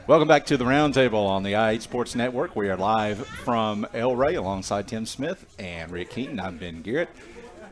Welcome back to the Roundtable on the I8 Sports Network. We are live from El Rey alongside Tim Smith and Rick Keaton. I'm Ben Garrett.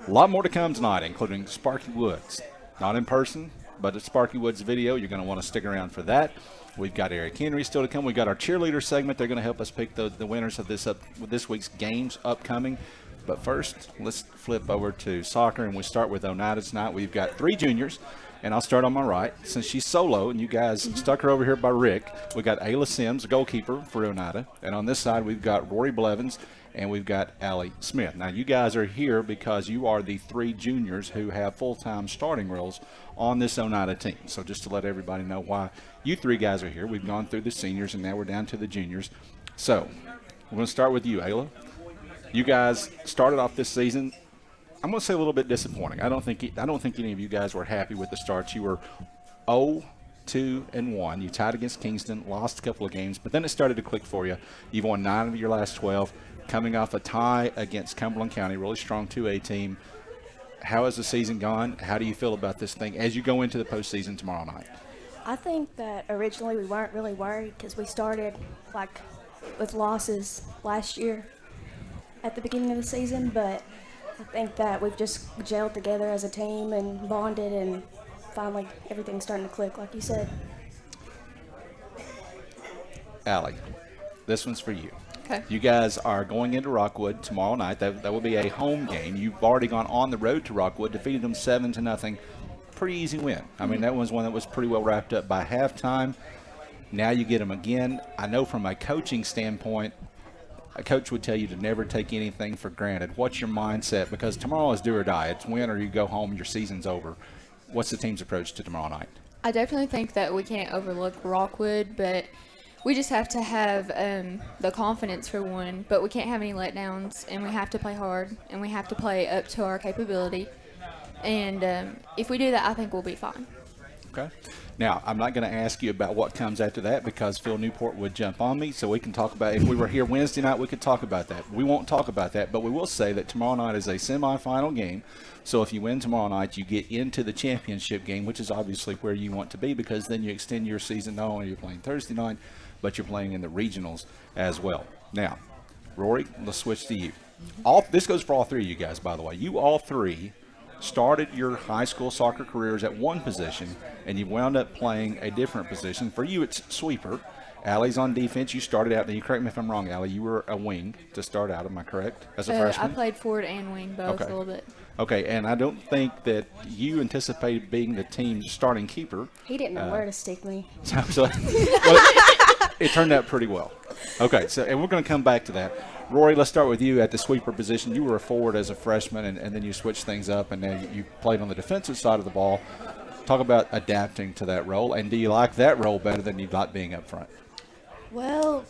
A lot more to come tonight, including Sparky Woods. Not in person, but at Sparky Woods video. You're going to want to stick around for that. We've got Eric Henry still to come. We've got our cheerleader segment. They're going to help us pick the winners of this week's games upcoming. But first, let's flip over to soccer, and we start with Oneida tonight. We've got three juniors. And I'll start on my right. Since she's solo, and you guys stuck her over here by Rick, we got Ayla Sims, a goalkeeper for Oneida. And on this side, we've got Rory Blevins, and we've got Allie Smith. Now, you guys are here because you are the three juniors who have full-time starting roles on this Oneida team. So just to let everybody know why you three guys are here. We've gone through the seniors, and now we're down to the juniors. So we're going to start with you, Ayla. You guys started off this season, I'm going to say a little bit disappointing. I don't think any of you guys were happy with the starts. You were 0-2-1. You tied against Kingston, lost a couple of games, but then it started to click for you. You've won 9 of your last 12, coming off a tie against Cumberland County, really strong 2A team. How has the season gone? How do you feel about this thing as you go into the postseason tomorrow night? I think that originally we weren't really worried because we started with losses last year at the beginning of the season, but I think that we've just gelled together as a team and bonded, and finally everything's starting to click, like you said. Allie, this one's for you. Okay. You guys are going into Rockwood tomorrow night. That will be a home game. You've already gone on the road to Rockwood, defeated them 7-0. Pretty easy win. I mean, that was one that was pretty well wrapped up by halftime. Now you get them again. I know from a coaching standpoint, a coach would tell you to never take anything for granted. What's your mindset? Because tomorrow is do or die. It's win or you go home, your season's over. What's the team's approach to tomorrow night? I definitely think that we can't overlook Rockwood, but we just have to have the confidence for one, but we can't have any letdowns, and we have to play hard, and we have to play up to our capability. And if we do that, I think we'll be fine. Okay. Now, I'm not going to ask you about what comes after that because Phil Newport would jump on me, so we can talk about it. If we were here Wednesday night, we could talk about that. We won't talk about that, but we will say that tomorrow night is a semifinal game. So if you win tomorrow night, you get into the championship game, which is obviously where you want to be because then you extend your season. Not only are you playing Thursday night, but you're playing in the regionals as well. Now, Rory, let's switch to you. This goes for all three of you guys, by the way. You all three started your high school soccer careers at one position, and you wound up playing a different position. For you, it's sweeper. Allie's on defense. You started out, and you correct me if I'm wrong, Allie, you were a wing to start out. Am I correct? As a freshman? I played forward and wing both a little bit. Okay, and I don't think that you anticipated being the team's starting keeper. He didn't know where to stick me. Well, it turned out pretty well. Okay, and we're going to come back to that. Rory, let's start with you at the sweeper position. You were a forward as a freshman, and then you switched things up, and then you played on the defensive side of the ball. Talk about adapting to that role, and do you like that role better than you like being up front? Well,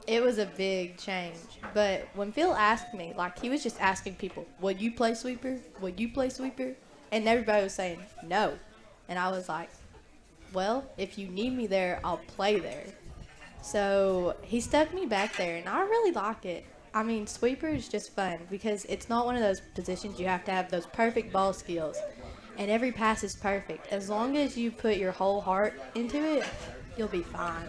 it was a big change. But when Phil asked me, he was just asking people, would you play sweeper? Would you play sweeper? And everybody was saying no. And I was like, well, if you need me there, I'll play there. So he stuck me back there, and I really like it. I mean, sweeper is just fun because it's not one of those positions you have to have those perfect ball skills. And every pass is perfect. As long as you put your whole heart into it, you'll be fine.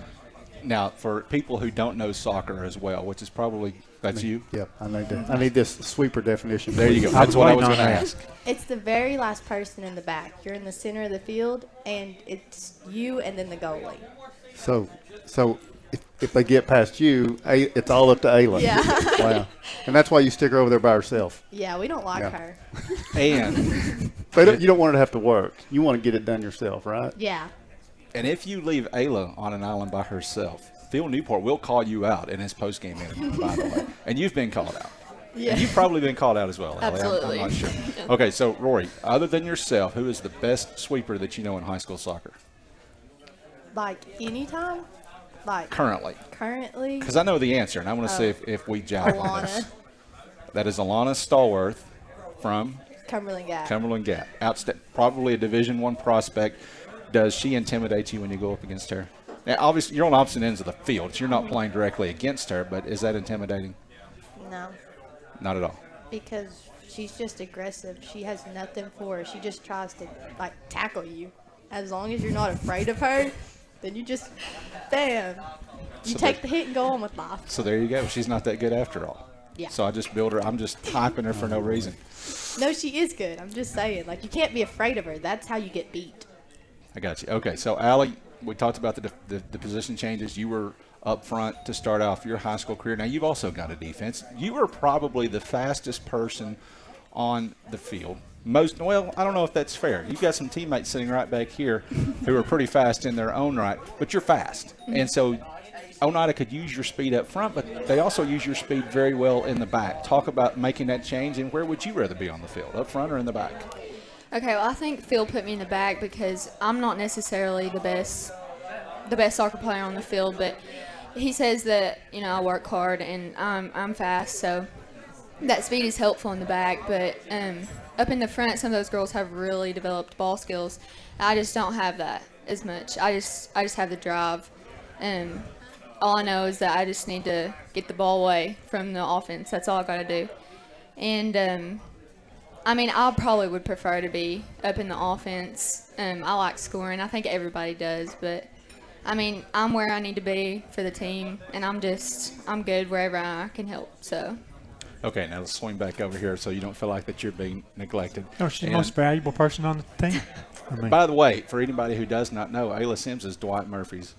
Now, for people who don't know soccer as well, which is probably that's you. Yep, I need this sweeper definition. There you go. That's what I was going to ask. It's the very last person in the back. You're in the center of the field, and it's you and then the goalie. So if they get past you, it's all up to Ayla. Yeah. Wow. And that's why you stick her over there by herself. Yeah, we don't like her. And But you don't want her to have to work. You want to get it done yourself, right? Yeah. And if you leave Ayla on an island by herself, Phil Newport will call you out in his post-game interview, by the way. And you've been called out. Yeah. And you've probably been called out as well, Allie. Absolutely. I'm not sure. Okay, so, Rory, other than yourself, who is the best sweeper that you know in high school soccer? Anytime? Currently. Currently? Because I know the answer, and I want to see if we jive on this. That is Alana Stallworth from Cumberland Gap. Cumberland Gap. Probably a Division I prospect. Does she intimidate you when you go up against her? Now, obviously, you're on opposite ends of the field, so you're not playing directly against her, but is that intimidating? No. Not at all. Because she's just aggressive. She has nothing for her. She just tries to, tackle you. As long as you're not afraid of her, then you just, bam. You So take that- the hit and go on with life. So there you go. She's not that good after all. Yeah. So I just build her. I'm just hyping her for no reason. No, she is good. I'm just saying. Like, you can't be afraid of her. That's how you get beat. I got you. Okay, so Allie, we talked about the position changes. You were up front to start off your high school career. Now you've also got a defense. You were probably the fastest person on the field. Well, I don't know if that's fair. You've got some teammates sitting right back here who are pretty fast in their own right, but you're fast. And so Oneida could use your speed up front, but they also use your speed very well in the back. Talk about making that change, and where would you rather be on the field, up front or in the back? Okay, well, I think Phil put me in the back because I'm not necessarily the best soccer player on the field, but he says that, I work hard and I'm fast, so that speed is helpful in the back. But up in the front, some of those girls have really developed ball skills. I just don't have that as much. I just have the drive. All I know is that I just need to get the ball away from the offense. That's all I got to do. And I probably would prefer to be up in the offense. I like scoring. I think everybody does, but I'm where I need to be for the team, and I'm good wherever I can help. So. Okay, now let's swing back over here so you don't feel like that you're being neglected. No, she's the most valuable person on the team. By the way, for anybody who does not know, Ayla Sims is Dwight Murphy's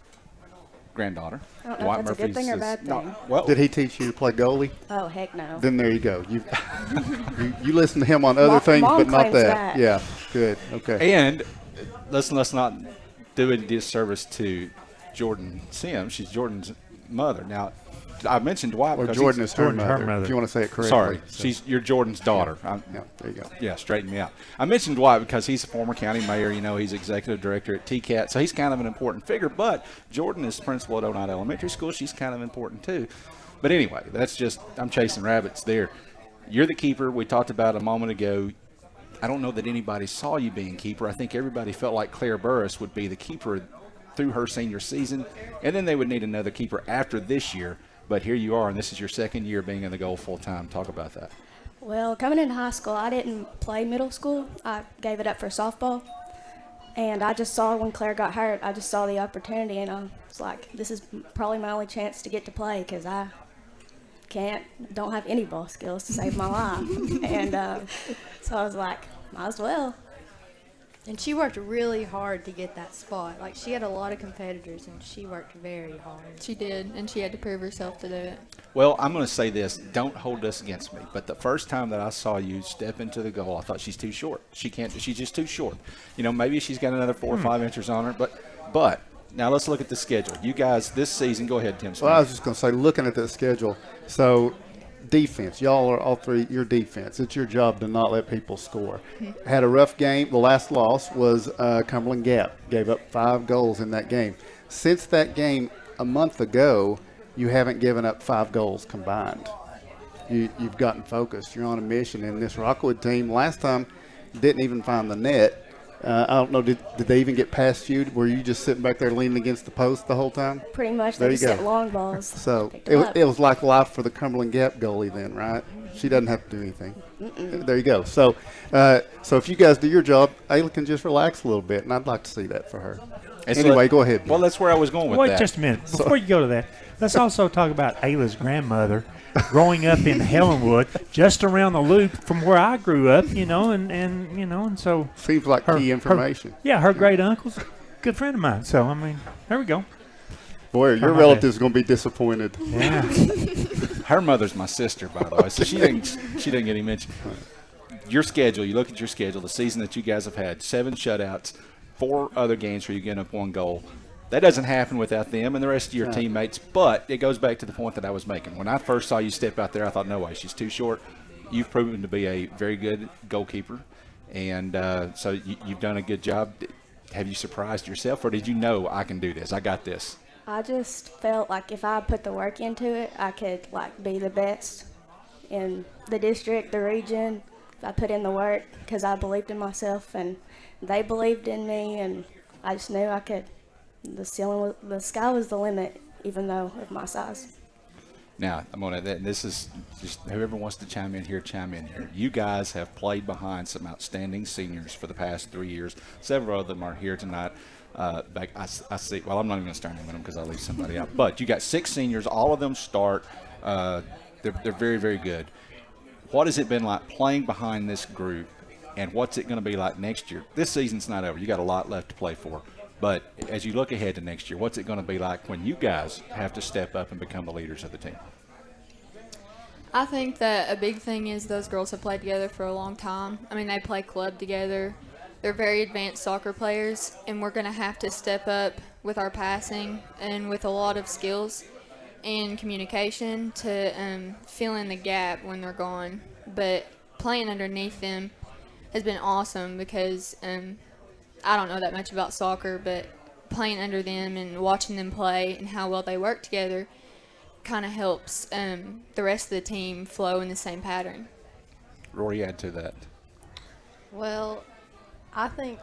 granddaughter. I don't know if that's a good thing or bad thing. Well, Did he teach you to play goalie? Oh, heck no. Then there you go. You listen to him on other things, Mom but not claims that. that. Yeah, good. Okay. and let's not do a disservice to Jordan Sims. She's Jordan's mother. Now, I mentioned Dwight Or because Jordan is her Jordan's her mother, mother. if you want to say it correctly. Sorry, So, you're Jordan's daughter. yeah, there you go. Yeah, straighten me out. I mentioned Dwight because he's a former county mayor. He's executive director at TCAT, so he's kind of an important figure. But Jordan is principal at Oneida Elementary School. She's kind of important too. But anyway, I'm chasing rabbits there. You're the keeper. We talked about a moment ago. I don't know that anybody saw you being keeper. I think everybody felt like Claire Burris would be the keeper through her senior season, and then they would need another keeper after this year. But here you are, and this is your second year being in the goal full-time. Talk about that. Well, coming into high school, I didn't play middle school. I gave it up for softball. And I just saw when Claire got hurt, I just saw the opportunity, and I was like, this is probably my only chance to get to play because I don't have any ball skills to save my life. And so I was like, might as well. And she worked really hard to get that spot. Like, she had a lot of competitors, and she worked very hard. She did, and she had to prove herself to do it. Well, I'm going to say this. Don't hold this against me. But the first time that I saw you step into the goal, I thought she's too short. She's just too short. Maybe she's got another 4 or 5 inches on her. But now let's look at the schedule. You guys, this season, go ahead, Tim Smith. Well, I was just going to say, looking at the schedule, so defense, y'all are all three your defense. It's your job to not let people score. Had a rough game. The last loss was Cumberland Gap. Gave up 5 goals in that game. Since that game a month ago, you haven't given up 5 goals combined. You've gotten focused. You're on a mission. And this Rockwood team last time didn't even find the net. I don't know, did they even get past you? Were you just sitting back there leaning against the post the whole time? Pretty much, There they you just hit go. long balls. So Picked 'em up. it was like life for the Cumberland Gap goalie then, right? She doesn't have to do anything. There you go. So if you guys do your job, Ayla can just relax a little bit, and I'd like to see that for her. Anyway, go ahead. Well, that's where I was going with Wait that. just a minute. Before you go to that, let's also talk about Ayla's grandmother growing up in Helenwood, just around the loop from where I grew up, and so Seems like key information. her great uncle's a good friend of mine. So there we go. Boy, your my relative's going to be disappointed. Yeah. Her mother's my sister, by the way, so she didn't get any mention. Your schedule, you look at your schedule, the season that you guys have had, 7 shutouts, 4 other games where you get up 1 goal. That doesn't happen without them and the rest of your teammates, but it goes back to the point that I was making. When I first saw you step out there, I thought, no way, she's too short. You've proven to be a very good goalkeeper, and so you've done a good job. Have you surprised yourself, or did you know I can do this? I got this. I just felt like if I put the work into it, I could be the best in the district, the region. If I put in the work, because I believed in myself and they believed in me, and I just knew I could. The sky was the limit, even though of my size. Now, this is just whoever wants to chime in here. You guys have played behind some outstanding seniors for the past 3 years. Several of them are here tonight. I see. Well, I'm not even going to start naming them because I'll leave somebody out. But you got 6 seniors. All of them start. They're very, very good. What has it been like playing behind this group, and what's it going to be like next year? This season's not over. You got a lot left to play for. But as you look ahead to next year, what's it going to be like when you guys have to step up and become the leaders of the team? I think that a big thing is those girls have played together for a long time. I mean, they play club together. They're very advanced soccer players, and we're going to have to step up with our passing and with a lot of skills and communication to fill in the gap when they're gone. But playing underneath them has been awesome because I don't know that much about soccer, but playing under them and watching them play and how well they work together kind of helps the rest of the team flow in the same pattern. Rory, add to that. Well, I think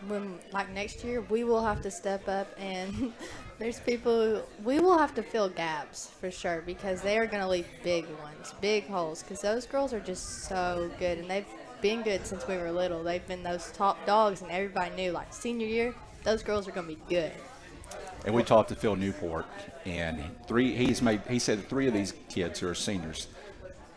when next year we will have to step up, and there's people we will have to fill gaps for sure because they are going to leave big ones, big holes, because those girls are just so good, and they've been good since we were little. They've been those top dogs, and everybody knew senior year those girls are going to be good. And we talked to Phil Newport, and he said that 3 of these kids who are seniors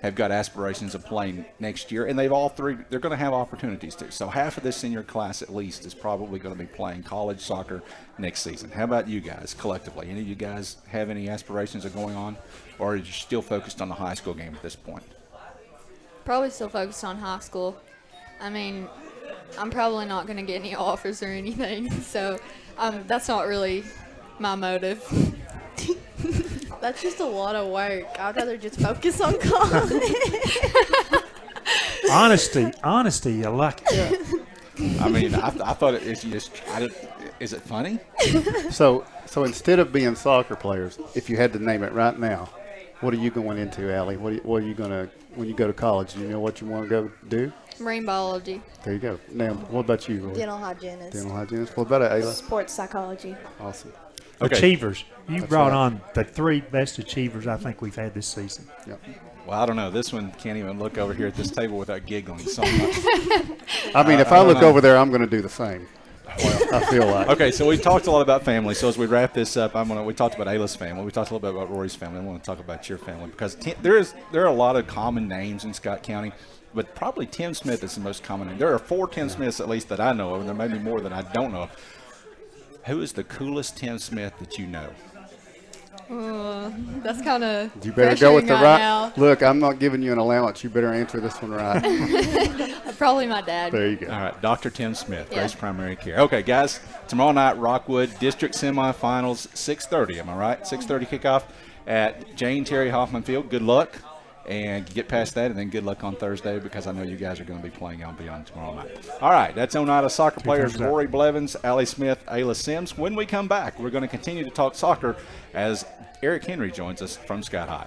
have got aspirations of playing next year, and they're going to have opportunities to. So half of this senior class at least is probably going to be playing college soccer next season. How about you guys collectively? Any of you guys have any aspirations of going on, or are you still focused on the high school game at this point? Probably still focused on high school. I mean, I'm probably not going to get any offers or anything, so that's not really my motive. That's just a lot of work. I'd rather just focus on college. Honesty, I like it. I mean, I thought if you just tried it, is it funny? So instead of being soccer players, if you had to name it right now, what are you going into, Allie? What are you going to, when you go to college, do you know what you want to go do? Marine biology. There you go. Now, what about you, Roy? Dental hygienist. Dental hygienist. What about it, Ayla? Sports psychology. Awesome. Okay. Achievers. You That's brought right. on the 3 best achievers I think we've had this season. Yep. Well, I don't know. This one can't even look over here at this table without giggling so much. I mean, if I look over there, I'm going to do the same. Well, I feel like. Okay, so we talked a lot about family. So as we wrap this up, we talked about Ayla's family. We talked a little bit about Rory's family. I want to talk about your family because there are a lot of common names in Scott County, but probably Tim Smith is the most common name. There are 4 Tim Smiths at least that I know of, and there may be more that I don't know of. Who is the coolest Tim Smith that you know? That's kind of You better go with the right. now. Look, I'm not giving you an allowance. You better answer this one right. Probably my dad. There you go. All right, Dr. Tim Smith, Yeah. Grace Primary Care. Okay, guys, tomorrow night, Rockwood District Semifinals, 6:30. Am I right? 6:30 kickoff at Jane Terry Hoffman Field. Good luck, and get past that, and then good luck on Thursday because I know you guys are going to be playing on Beyond tomorrow night. All right, that's Oneida soccer players thumbs up. Rory Blevins, Allie Smith, Ayla Sims. When we come back, we're going to continue to talk soccer as Eric Henry joins us from Scott High.